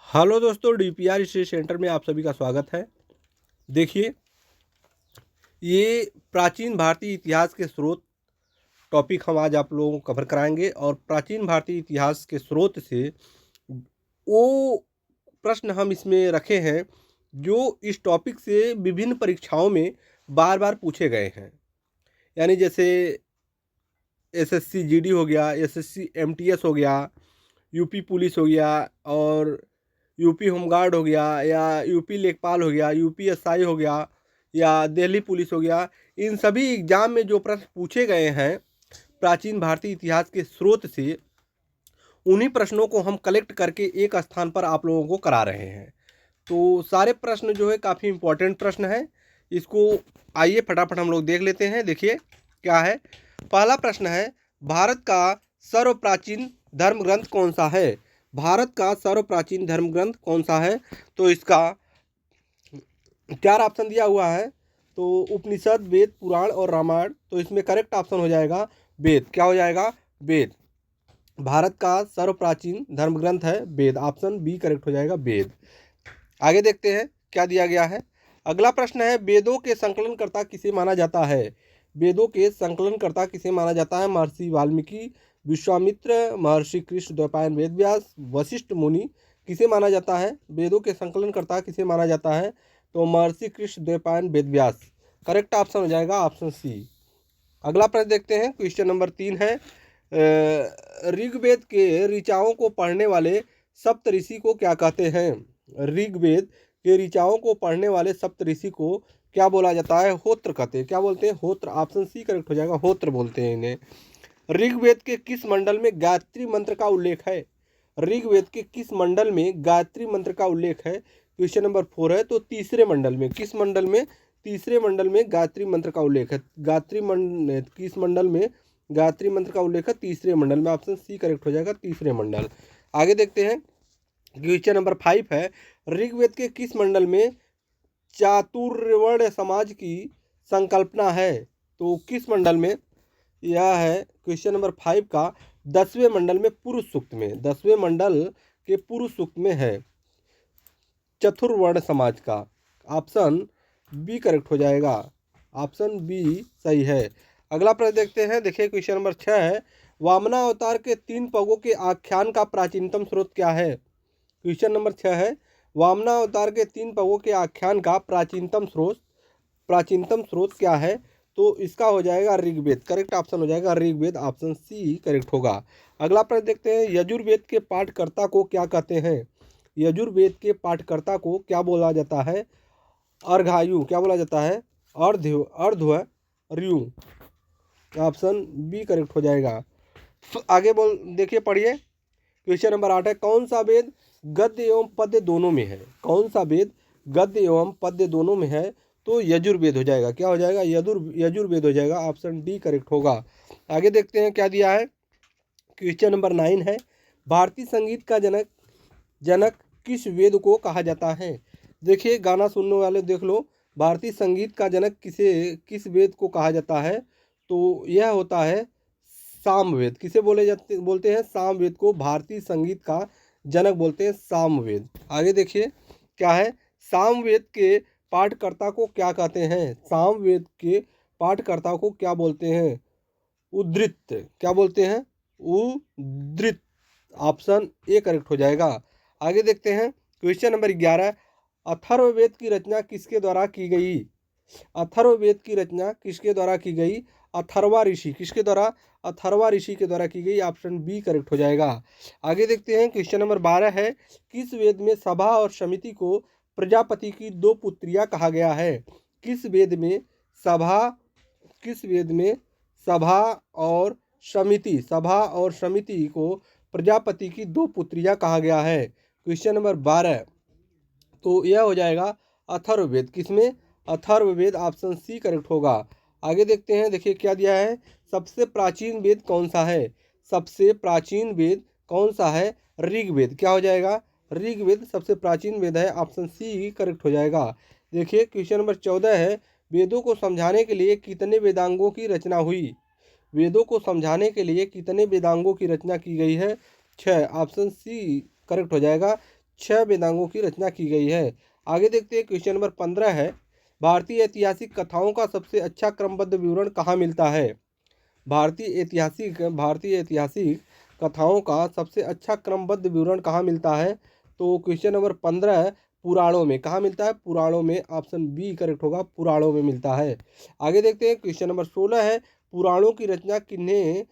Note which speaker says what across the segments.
Speaker 1: Hello दोस्तों, DPR study centre में आप सभी का स्वागत है। देखिए, ये प्राचीन भारतीय इतिहास के स्रोत टॉपिक हम आज आप लोगों को कवर कराएंगे और प्राचीन भारतीय इतिहास के स्रोत से वो प्रश्न हम इसमें रखे हैं जो इस टॉपिक से विभिन्न परीक्षाओं में बार बार पूछे गए हैं। यानी जैसे एसएससी जीडी हो गया, एसएससी एमटीएस हो गया, यूपी पुलिस हो गया और यूपी होमगार्ड हो गया या यूपी लेखपाल हो गया, यूपी एसआई हो गया या दिल्ली पुलिस हो गया। इन सभी एग्जाम में जो प्रश्न पूछे गए हैं प्राचीन भारतीय इतिहास के स्रोत से, उन्हीं प्रश्नों को हम कलेक्ट करके एक स्थान पर आप लोगों को करा रहे हैं। तो सारे प्रश्न जो है काफ़ी इम्पोर्टेंट प्रश्न है। इसको आइए फटाफट हम लोग देख लेते हैं। देखिए क्या है। पहला प्रश्न है, भारत का सर्वप्राचीन धर्म ग्रंथ कौन सा है? भारत का सर्वप्राचीन धर्म ग्रंथ कौन सा है? तो इसका 4 ऑप्शन दिया हुआ है। तो उपनिषद, वेद, पुराण और रामायण। तो इसमें करेक्ट ऑप्शन हो जाएगा वेद। क्या हो जाएगा? वेद। भारत का सर्वप्राचीन धर्म ग्रंथ है वेद। ऑप्शन बी करेक्ट हो जाएगा, वेद। आगे देखते हैं क्या दिया गया है। अगला प्रश्न है, वेदों के संकलनकर्ता किसे माना जाता है? वेदों के संकलनकर्ता किसे माना जाता है? महर्षि वाल्मीकि, विश्वामित्र, महर्षि कृष्ण द्वैपायन वेद व्यास, वशिष्ठ मुनि। किसे माना जाता है? वेदों के संकलनकर्ता किसे माना जाता है? तो महर्षि कृष्ण द्वैपायन वेद व्यास। करेक्ट ऑप्शन हो जाएगा ऑप्शन सी। अगला प्रश्न देखते हैं। क्वेश्चन नंबर 3 है, ऋग्वेद के ऋचाओं को पढ़ने वाले सप्तऋषि को क्या कहते हैं? ऋग्वेद के ऋचाओं को पढ़ने वाले सप्तऋषि को क्या बोला जाता है? होत्र कहते हैं। क्या बोलते हैं? होत्र। ऑप्शन सी करेक्ट हो जाएगा, होत्र बोलते हैं इन्हें। ऋग्वेद के किस मंडल में गायत्री मंत्र का उल्लेख है? ऋग्वेद के किस मंडल में गायत्री मंत्र का उल्लेख है? क्वेश्चन नंबर 4 है। तो तीसरे मंडल में। किस मंडल में? तीसरे मंडल में गायत्री मंत्र का उल्लेख है। किस मंडल में गायत्री मंत्र का उल्लेख है? तीसरे मंडल में। ऑप्शन सी करेक्ट हो जाएगा, तीसरे मंडल। आगे देखते हैं। क्वेश्चन नंबर 5 है, ऋग्वेद के किस मंडल में चातुर्वर्ण समाज की संकल्पना है? तो किस मंडल में? यह है क्वेश्चन नंबर 5 का 10वें मंडल में, पुरुष सूक्त में। 10वें मंडल के पुरुष सूक्त में है चतुर्वर्ण समाज का। ऑप्शन बी करेक्ट हो जाएगा, ऑप्शन बी सही है। अगला प्रश्न देखते हैं। देखिए क्वेश्चन नंबर 6 है, वामना अवतार के 3 पगों के आख्यान का प्राचीनतम स्रोत क्या है? क्वेश्चन नंबर 6 है, वामना अवतार के 3 पगों के आख्यान का प्राचीनतम स्रोत क्या है? तो इसका हो जाएगा ऋग्वेद। करेक्ट ऑप्शन हो जाएगा ऋग्वेद। ऑप्शन सी करेक्ट होगा। अगला प्रश्न देखते हैं, यजुर्वेद के पाठकर्ता को क्या कहते हैं? यजुर्वेद के पाठकर्ता को क्या बोला जाता है? अर्घायु। क्या बोला जाता है? अर्ध्वर्यु। ऑप्शन बी करेक्ट हो जाएगा। आगे देखिए, पढ़िए। क्वेश्चन नंबर 8 है, कौन सा वेद गद्य एवं पद्य दोनों में है? कौन सा वेद गद्य एवं पद्य दोनों में है? तो यजुर्वेद हो जाएगा। क्या हो जाएगा? यजुर्वेद हो जाएगा। ऑप्शन डी करेक्ट होगा। आगे देखते हैं क्या दिया है। क्वेश्चन नंबर 9 है, भारतीय संगीत का जनक किस वेद को कहा जाता है? देखिए, गाना सुनने वाले देख लो। भारतीय संगीत का जनक किस वेद को कहा जाता है? तो यह होता है सामवेद। किसे बोलते हैं? सामवेद को भारतीय संगीत का जनक बोलते हैं, सामवेद। आगे देखिए क्या है, सामवेद के पाठकर्ता को क्या कहते हैं? सामवेद के पाठकर्ता को क्या बोलते हैं? उद्धृत। क्या बोलते हैं? उद्धृत। ऑप्शन ए करेक्ट हो जाएगा। आगे देखते हैं। क्वेश्चन नंबर 11, अथर्ववेद की रचना किसके द्वारा की गई? अथर्ववेद की रचना किसके द्वारा की गई? अथर्वा ऋषि। किसके द्वारा? अथर्वा ऋषि के द्वारा की गई। ऑप्शन बी करेक्ट हो जाएगा। आगे देखते हैं। क्वेश्चन नंबर 12 है, किस वेद में सभा और समिति को प्रजापति की 2 पुत्रियां कहा गया है? किस वेद में सभा और समिति को प्रजापति की 2 पुत्रियां कहा गया है? Question number 12। तो यह हो जाएगा अथर्ववेद। किसमें? अथर्ववेद। ऑप्शन सी करेक्ट होगा। आगे देखते हैं। देखिए क्या दिया है, सबसे प्राचीन वेद कौन सा है? सबसे प्राचीन वेद कौन सा है? ऋग्वेद। क्या हो जाएगा? ऋग्वेद सबसे प्राचीन वेद है। ऑप्शन सी करेक्ट हो जाएगा। देखिए क्वेश्चन नंबर 14 है, वेदों को समझाने के लिए कितने वेदांगों की रचना हुई? वेदों को समझाने के लिए कितने वेदांगों की रचना की गई है? 6। ऑप्शन सी करेक्ट हो जाएगा, 6 वेदांगों की रचना की गई है। आगे देखते हैं, क्वेश्चन नंबर 15 है, भारतीय ऐतिहासिक कथाओं का सबसे अच्छा क्रमबद्ध विवरण कहाँ मिलता है? भारतीय ऐतिहासिक कथाओं का सबसे अच्छा क्रमबद्ध विवरण कहाँ मिलता है? तो क्वेश्चन नंबर 15 पुराणों में। कहाँ मिलता है? पुराणों में। ऑप्शन बी करेक्ट होगा, पुराणों में मिलता है। आगे देखते हैं, क्वेश्चन नंबर 16 है, पुराणों की रचना किन्हें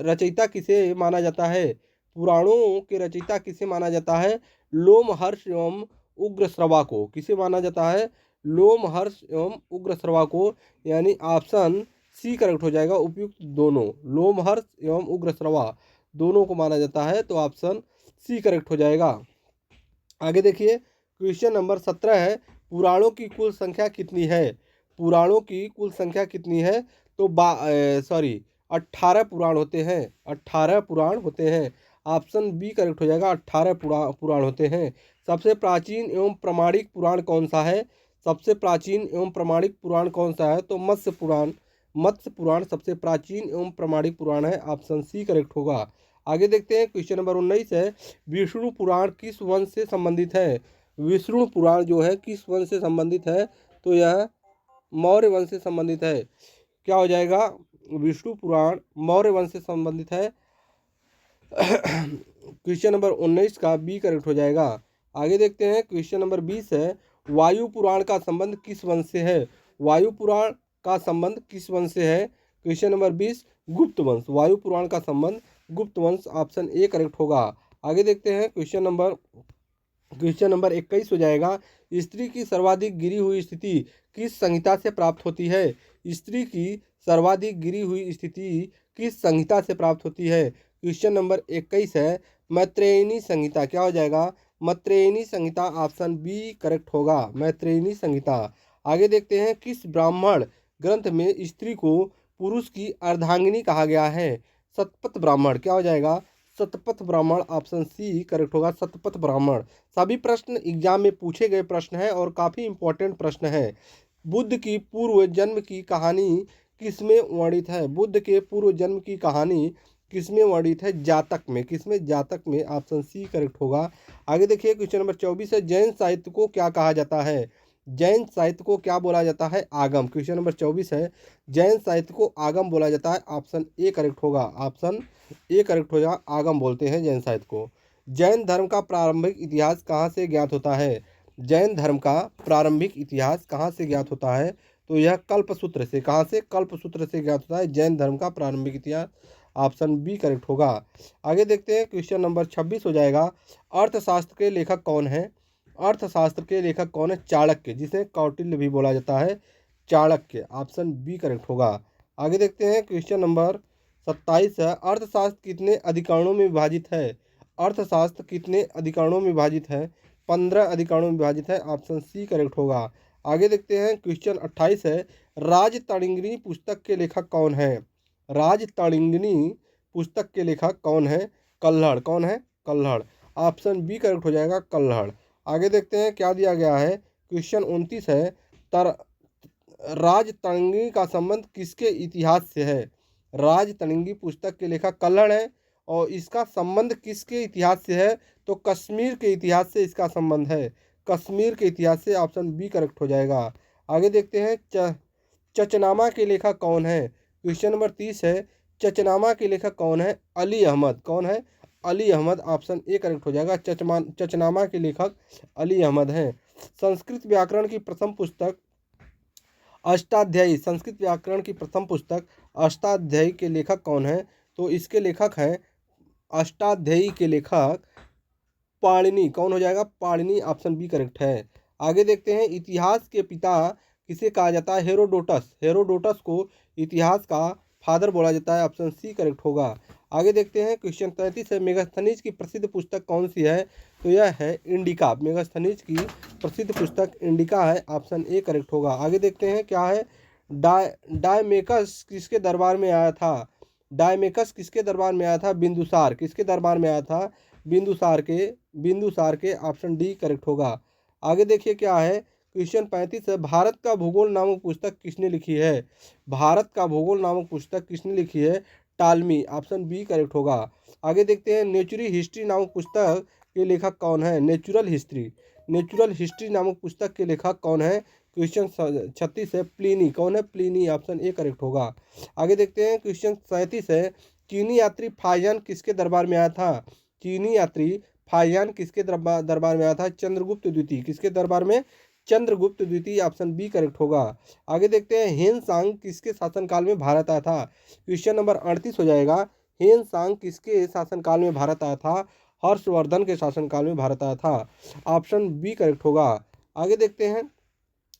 Speaker 1: रचयिता किसे माना जाता है? पुराणों के रचयिता किसे माना जाता है? लोमहर्ष एवं उग्रश्रवा को। किसे माना जाता है? लोमहर्ष एवं उग्रश्रवा को, यानी ऑप्शन सी करेक्ट हो जाएगा। उपयुक्त दोनों, लोमहर्ष एवं उग्रश्रवा दोनों को माना जाता है, तो ऑप्शन सी करेक्ट हो जाएगा। आगे देखिए, क्वेश्चन नंबर 17 है, पुराणों की कुल संख्या कितनी है? पुराणों की कुल संख्या कितनी है? तो 18 पुराण होते हैं। 18 पुराण होते हैं। ऑप्शन बी करेक्ट हो जाएगा, 18 पुराण होते हैं। सबसे प्राचीन एवं प्रमाणिक पुराण कौन सा है? सबसे प्राचीन एवं प्रमाणिक पुराण कौन सा है? तो मत्स्य पुराण। मत्स्य पुराण सबसे प्राचीन एवं प्रमाणिक पुराण है। ऑप्शन सी करेक्ट होगा। आगे देखते हैं, क्वेश्चन नंबर 19 है, विष्णु पुराण किस वंश से संबंधित है? विष्णु पुराण जो है किस वंश से संबंधित है? तो यह मौर्य वंश से संबंधित है। क्या हो जाएगा? विष्णु पुराण मौर्य वंश से संबंधित है। क्वेश्चन नंबर 19 का बी करेक्ट हो जाएगा। आगे देखते हैं, क्वेश्चन नंबर 20 है, वायु पुराण का संबंध किस वंश से है? वायु पुराण का संबंध किस वंश से है? क्वेश्चन नंबर 20 गुप्त वंश। वायु पुराण का संबंध गुप्त वंश, ऑप्शन ए करेक्ट होगा। आगे देखते हैं, क्वेश्चन नंबर 21 हो जाएगा, स्त्री की सर्वाधिक गिरी हुई स्थिति किस संहिता से प्राप्त होती है? स्त्री की सर्वाधिक गिरी हुई स्थिति किस संहिता से प्राप्त होती है? क्वेश्चन नंबर 21 है, मैत्रेयनी संहिता। क्या हो जाएगा? मैत्रेयनी संहिता, ऑप्शन बी करेक्ट होगा, मैत्रेयनी संहिता। आगे देखते हैं, किस ब्राह्मण ग्रंथ में स्त्री को पुरुष की अर्धांगिनी कहा गया है? शतपथ ब्राह्मण। क्या हो जाएगा? Shatapatha Brahmana, option C correct होगा, शतपथ ब्राह्मण। सभी प्रश्न एग्जाम में पूछे गए प्रश्न है और काफ़ी इंपॉर्टेंट प्रश्न है। बुद्ध की पूर्व जन्म की कहानी किसमें वर्णित है? बुद्ध के पूर्व जन्म की कहानी किसमें वर्णित है? जातक में। किसमें? जातक में, ऑप्शन सी करेक्ट होगा। आगे देखिए, क्वेश्चन नंबर 24 है, जैन साहित्य को क्या कहा जाता है? जैन साहित्य को क्या बोला जाता है? आगम। क्वेश्चन नंबर 24 है, जैन साहित्य को आगम बोला जाता है। ऑप्शन ए करेक्ट होगा, ऑप्शन ए करेक्ट हो जाएगा, आगम बोलते हैं जैन साहित्य को। जैन धर्म का प्रारंभिक इतिहास कहाँ से ज्ञात होता है? जैन धर्म का प्रारंभिक इतिहास कहाँ से ज्ञात होता है? तो यह कल्पसूत्र से। कहाँ से? कल्पसूत्र से ज्ञात होता है जैन धर्म का प्रारंभिक इतिहास, ऑप्शन बी करेक्ट होगा। आगे देखते हैं, क्वेश्चन नंबर 26 हो जाएगा, अर्थशास्त्र के लेखक कौन है? अर्थशास्त्र के लेखक कौन है? चाणक्य, जिसे कौटिल्य भी बोला जाता है, चाणक्य, ऑप्शन बी करेक्ट होगा। आगे देखते हैं, क्वेश्चन नंबर 27 है, अर्थशास्त्र कितने अधिकरणों में विभाजित है? अर्थशास्त्र कितने अधिकरणों में विभाजित है? 15 अधिकरणों में विभाजित है, ऑप्शन सी करेक्ट होगा। आगे देखते हैं, क्वेश्चन 28 है, राजतरंगिणी पुस्तक के लेखक कौन है? राजतरंगिणी पुस्तक के लेखक कौन है? कल्हड़। कौन है? कल्हड़, ऑप्शन बी करेक्ट हो जाएगा, कल्हड़। आगे देखते हैं क्या दिया गया है। क्वेश्चन 29 है, तर राजतरंगिणी का संबंध किसके इतिहास से है? राजतरंगिणी पुस्तक के लेखक कल्हड़ है और इसका संबंध किसके इतिहास से है? तो कश्मीर के इतिहास से इसका संबंध है, कश्मीर के इतिहास से, ऑप्शन बी करेक्ट हो जाएगा। आगे देखते हैं, चचनामा के लेखक कौन है? क्वेश्चन नंबर 30 है, चचनामा के लेखक कौन है? अली अहमद। कौन है? Ali Ahmad, option A correct हो जाएगा, चचनामा के लेखक अली अहमद हैं। संस्कृत व्याकरण की प्रथम पुस्तक अष्टाध्यायी, संस्कृत व्याकरण की प्रथम पुस्तक अष्टाध्यायी के लेखक कौन है? तो इसके लेखक हैं, अष्टाध्यायी के लेखक पाणिनि। कौन हो जाएगा? पाणिनि, ऑप्शन बी करेक्ट है। आगे देखते हैं, इतिहास के पिता किसे कहा जाता है? हेरोडोटस। हेरोडोटस को इतिहास का फादर बोला जाता है, ऑप्शन सी करेक्ट होगा। आगे देखते हैं, क्वेश्चन 33 है, मेगास्थनीज की प्रसिद्ध पुस्तक कौन सी है? तो यह है इंडिका। मेगास्थनीज की प्रसिद्ध पुस्तक इंडिका है, ऑप्शन ए करेक्ट होगा। आगे देखते हैं क्या है, डायमेकस किसके दरबार में आया था? डायमेकस किसके दरबार में आया था? बिंदुसार। किसके दरबार में आया था? बिंदुसार के, ऑप्शन डी करेक्ट होगा। आगे देखिए क्या है, क्वेश्चन 35 है, भारत का भूगोल नामक पुस्तक किसने लिखी है? भारत का भूगोल नामक पुस्तक किसने लिखी है? टालमी, ऑप्शन बी करेक्ट होगा। आगे देखते हैं, नेचुरल हिस्ट्री नामक पुस्तक के लेखक कौन है? Natural history. नेचुरल हिस्ट्री नामक पुस्तक के लेखक कौन है? क्वेश्चन 36 है प्लिनी। कौन है? प्लिनी, ऑप्शन ए करेक्ट होगा। आगे देखते हैं क्वेश्चन 37 है चीनी यात्री फाहियान किसके दरबार में आया था? चीनी यात्री फाहियान किसके दरबार में आया था? चंद्रगुप्त द्वितीय। किसके दरबार में? चंद्रगुप्त द्वितीय, ऑप्शन बी करेक्ट होगा। आगे देखते हैं हेन सांग किसके शासनकाल में भारत आया था? क्वेश्चन नंबर 38 हो जाएगा। हेन सांग किसके शासनकाल में भारत आया था? हर्षवर्धन के शासनकाल में भारत आया था, ऑप्शन बी करेक्ट होगा। आगे देखते हैं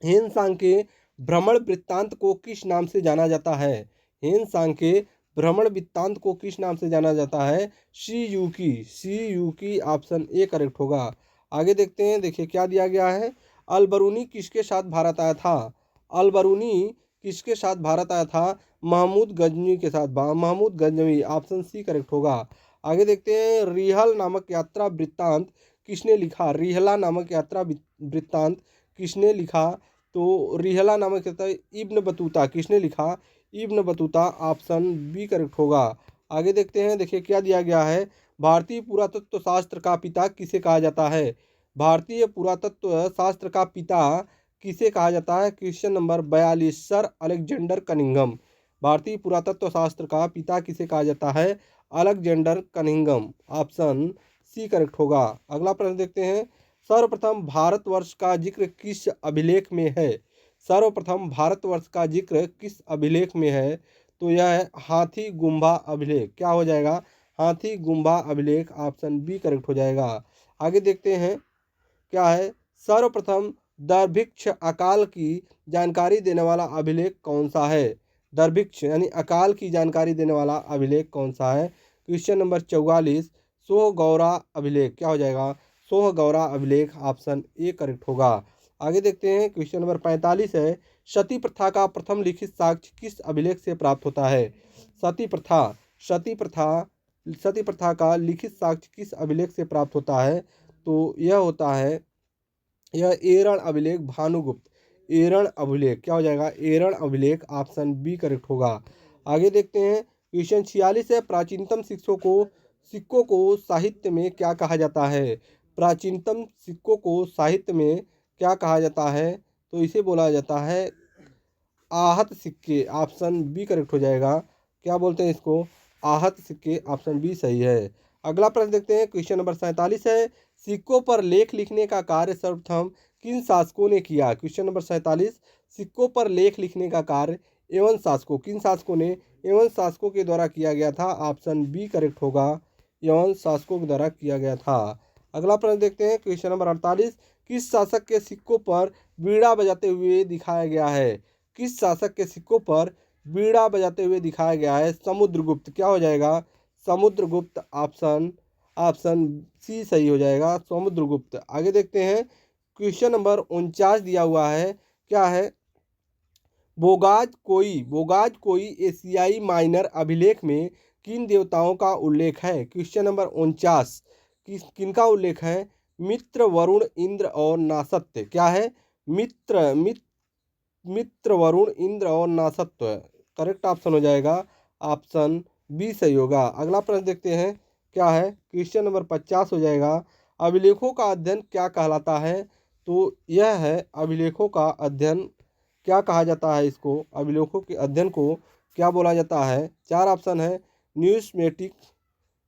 Speaker 1: हेन सांग के भ्रमण वृत्तांत को किस नाम से जाना जाता है? हेन सांग के भ्रमण वृत्तांत को किस नाम से जाना जाता है? शी यूकी। शी यूकी, ऑप्शन ए करेक्ट होगा। आगे देखते हैं, देखिए क्या दिया गया है। अलबरूनी किसके साथ भारत आया था? अलबरूनी किसके साथ भारत आया था? महमूद गजनवी के साथ। Mahmud Ghaznavi, option C correct होगा। आगे देखते हैं रिहल नामक यात्रा वृत्तांत किसने लिखा? रिहला नामक यात्रा वृत्तांत किसने लिखा? तो रिहला नामक यात्रा इब्न बतूता। किसने लिखा? Ibn Battuta, option B correct होगा। आगे देखते हैं, देखिए क्या दिया गया है। भारतीय पुरातत्व शास्त्र का पिता किसे कहा जाता है? भारतीय पुरातत्व शास्त्र का पिता किसे कहा जाता है? Question number 42 sir Alexander Cunningham. भारतीय पुरातत्व शास्त्र का पिता किसे कहा जाता है? Alexander Cunningham, option C correct होगा। अगला प्रश्न देखते हैं सर्वप्रथम भारतवर्ष का जिक्र किस अभिलेख में है? सर्वप्रथम भारतवर्ष का जिक्र किस अभिलेख में है? तो यह है हाथी गुम्बा अभिलेख। क्या हो जाएगा? हाथी गुम्बा अभिलेख, ऑप्शन बी करेक्ट हो जाएगा। आगे देखते हैं क्या है। सर्वप्रथम दर्भिक्ष अकाल की जानकारी देने वाला अभिलेख कौन सा है? दर्भिक्ष यानी अकाल की जानकारी देने वाला अभिलेख कौन सा है? क्वेश्चन नंबर 44 सोहगौरा अभिलेख। क्या हो जाएगा? सोहगौरा अभिलेख, ऑप्शन ए करेक्ट होगा। आगे देखते हैं क्वेश्चन नंबर 45 है सती प्रथा का प्रथम लिखित साक्ष्य किस अभिलेख से प्राप्त होता है? सती प्रथा सती प्रथा सती प्रथा का लिखित साक्ष्य किस अभिलेख से प्राप्त होता है? तो यह होता है, यह एरण अभिलेख भानुगुप्त। एरण अभिलेख, क्या हो जाएगा? एरण अभिलेख, ऑप्शन बी करेक्ट होगा। आगे देखते हैं क्वेश्चन 46 है प्राचीनतम सिक्कों को साहित्य में क्या कहा जाता है? प्राचीनतम सिक्कों को साहित्य में क्या कहा जाता है? तो इसे बोला जाता है आहत सिक्के, ऑप्शन बी करेक्ट हो जाएगा। क्या बोलते हैं इसको? आहत सिक्के, ऑप्शन बी सही है। अगला प्रश्न देखते हैं क्वेश्चन नंबर 47 है सिक्कों पर लेख लिखने का कार्य सर्वप्रथम किन शासकों ने किया? क्वेश्चन नंबर 47 सिक्कों पर लेख लिखने का कार्य एवं शासकों, किन शासकों ने? एवं शासकों के द्वारा किया गया था, ऑप्शन बी करेक्ट होगा। एवं शासकों के द्वारा किया गया था। अगला प्रश्न देखते हैं क्वेश्चन नंबर 48 किस शासक के सिक्कों पर बीड़ा बजाते हुए दिखाया गया है? किस शासक के सिक्कों पर बीड़ा बजाते हुए दिखाया गया है? समुद्रगुप्त। क्या हो जाएगा? समुद्रगुप्त, ऑप्शन सी सही हो जाएगा, समुद्रगुप्त। आगे देखते हैं क्वेश्चन नंबर 49 दिया हुआ है। क्या है? बोगाज कोई एशियाई माइनर अभिलेख में किन देवताओं का उल्लेख है? क्वेश्चन नंबर 49 किनका उल्लेख है? मित्र, वरुण, इंद्र और नासत्य। क्या है? मित्र, वरुण, इंद्र और नासत्य, करेक्ट ऑप्शन हो जाएगा, ऑप्शन बी सही होगा। अगला प्रश्न देखते हैं क्या है। क्वेश्चन नंबर 50 हो जाएगा अभिलेखों का अध्ययन क्या कहलाता है? तो यह है अभिलेखों का अध्ययन क्या कहा जाता है? इसको अभिलेखों के अध्ययन को क्या बोला जाता है? चार ऑप्शन है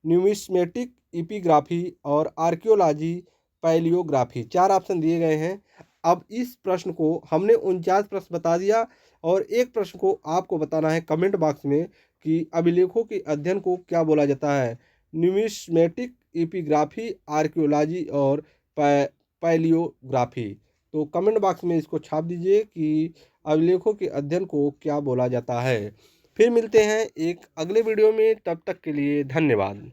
Speaker 1: न्यूमिस्मेटिक इपिग्राफी और आर्कियोलॉजी, पैलियोग्राफी, चार ऑप्शन दिए गए हैं। अब इस प्रश्न को हमने 49 प्रश्न बता दिया और एक प्रश्न को आपको बताना है कमेंट बॉक्स में कि अभिलेखों के अध्ययन को क्या बोला जाता है? न्यूमिस्मेटिक इपिग्राफी, आर्कियोलॉजी और पैलियोग्राफी। तो कमेंट बॉक्स में इसको छाप दीजिए कि अभिलेखों के अध्ययन को क्या बोला जाता है। फिर मिलते हैं एक अगले वीडियो में, तब तक के लिए धन्यवाद।